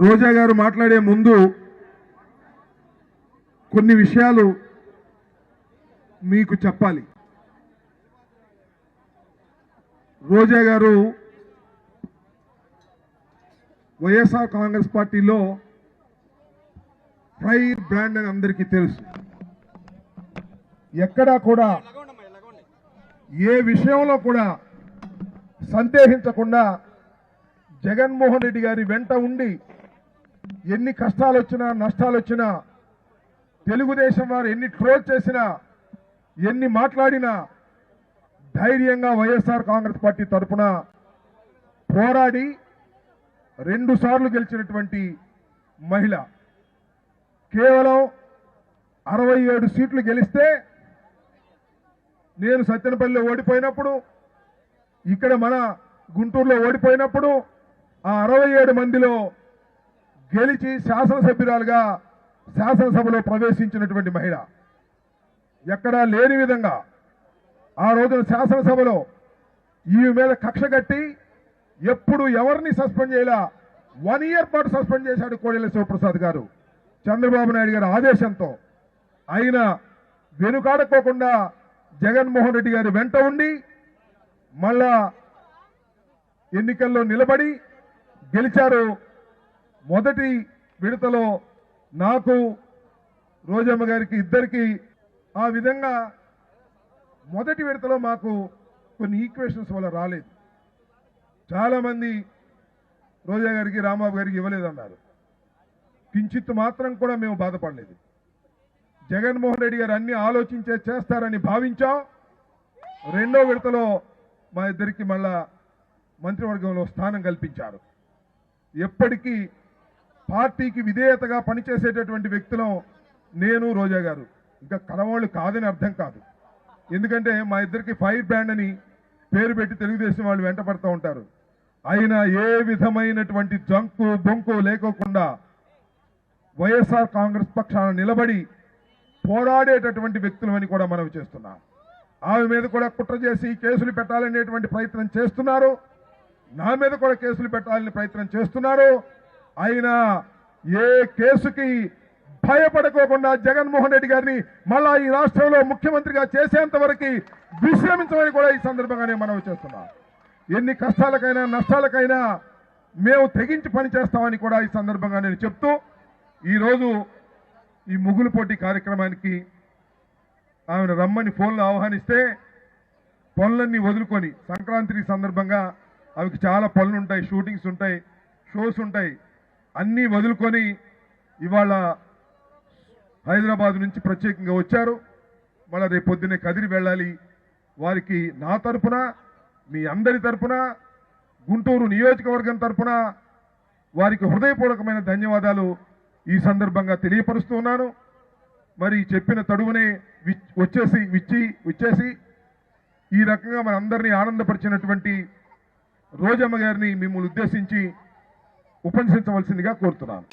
రోజా గారు మాట్లాడే ముందు కొన్ని విషయాలు మీకు చెప్పాలి. రోజా గారు వైఎస్ఆర్ కాంగ్రెస్ పార్టీలో ఫైర్ బ్రాండ్ అని అందరికీ తెలుసు. ఎక్కడా కూడా ఏ విషయంలో కూడా సందేహించకుండా జగన్మోహన్ రెడ్డి గారి వెంట ఉండి ఎన్ని కష్టాలు వచ్చినా నష్టాలు వచ్చినా, తెలుగుదేశం వారు ఎన్ని ట్రోల్ చేసినా, ఎన్ని మాట్లాడినా ధైర్యంగా వైఎస్ఆర్ కాంగ్రెస్ పార్టీ తరఫున పోరాడి 2 సార్లు గెలిచినటువంటి మహిళ. కేవలం 67 సీట్లు గెలిస్తే, నేను సత్తెనపల్లిలో ఓడిపోయినప్పుడు, ఇక్కడ మన గుంటూరులో ఓడిపోయినప్పుడు ఆ 67 మందిలో గెలిచి శాసనసభ్యురాలుగా శాసనసభలో ప్రవేశించినటువంటి మహిళ. ఎక్కడా లేని విధంగా ఆ రోజున శాసనసభలో ఈ మీద కక్ష కట్టి ఎప్పుడు ఎవరిని సస్పెండ్ చేయాలా 1 ఇయర్ పాటు సస్పెండ్ చేశాడు కోడెల శివప్రసాద్ గారు చంద్రబాబు నాయుడు గారి ఆదేశంతో. ఆయన వెనుకాడకోకుండా జగన్మోహన్ రెడ్డి గారి వెంట ఉండి మళ్ళా ఎన్నికల్లో నిలబడి గెలిచారు. మొదటి విడతలో నాకు, రోజమ్మ గారికి ఇద్దరికి ఆ విధంగా మొదటి విడతలో మాకు కొన్ని ఈక్వేషన్స్ వల్ల రాలేదు. చాలామంది రోజా గారికి, రాంబాబు గారికి ఇవ్వలేదన్నారు. కించిత్ మాత్రం కూడా మేము బాధపడలేదు. జగన్మోహన్ రెడ్డి గారు అన్ని ఆలోచించే చేస్తారని భావించాం. రెండో విడతలో మా ఇద్దరికి మళ్ళా మంత్రివర్గంలో స్థానం కల్పించారు. ఎప్పటికీ పార్టీకి విధేయతగా పనిచేసేటటువంటి వ్యక్తులం నేను, రోజా గారు. ఇంకా కలవాళ్ళు కాదని అర్థం కాదు. ఎందుకంటే మా ఇద్దరికి ఫైర్ బ్రాండ్ అని పేరు పెట్టి తెలుగుదేశం వాళ్ళు వెంట పడుతూ ఉంటారు. అయినా ఏ విధమైనటువంటి జంకు బొంకు లేకోకుండా వైఎస్ఆర్ కాంగ్రెస్ పక్షాన నిలబడి పోరాడేటటువంటి వ్యక్తులమని కూడా మనవి చేస్తున్నాం. ఆమె మీద కూడా కుట్ర చేసి కేసులు పెట్టాలనేటువంటి ప్రయత్నం చేస్తున్నారు. నా మీద కూడా కేసులు పెట్టాలని ప్రయత్నం చేస్తున్నారు. అయినా ఏ కేసుకి భయపడుకోకుండా జగన్మోహన్ రెడ్డి గారిని మళ్ళా ఈ రాష్ట్రంలో ముఖ్యమంత్రిగా చేసేంత వరకు విశ్రమించమని కూడా ఈ సందర్భంగానే మనవి చేస్తున్నాం. ఎన్ని కష్టాలకైనా నష్టాలకైనా మేము తెగించి పనిచేస్తామని కూడా ఈ సందర్భంగా నేను చెప్తూ, ఈరోజు ఈ ముగ్గులు పోటీ కార్యక్రమానికి ఆమెను రమ్మని ఫోన్లో ఆహ్వానిస్తే పనులన్నీ వదులుకొని, సంక్రాంతి సందర్భంగా ఆమెకి చాలా పనులు ఉంటాయి, షూటింగ్స్ ఉంటాయి, షోస్ ఉంటాయి, అన్నీ వదులుకొని ఇవాళ హైదరాబాద్ నుంచి ప్రత్యేకంగా వచ్చారు. మళ్ళీ రేపు పొద్దున్నే కదిరి వెళ్ళాలి. వారికి నా తరపున, మీ అందరి తరపున, గుంటూరు నియోజకవర్గం తరపున వారికి హృదయపూర్వకమైన ధన్యవాదాలు ఈ సందర్భంగా తెలియపరుస్తూ ఉన్నాను. మరి చెప్పిన తడువునే వచ్చేసి ఈ రకంగా మన అందరినీ ఆనందపరిచినటువంటి రోజమ్మ గారిని మిమ్మల్ని ఉద్దేశించి ఉపన్యసించవలసిందిగా కోరుతున్నాను.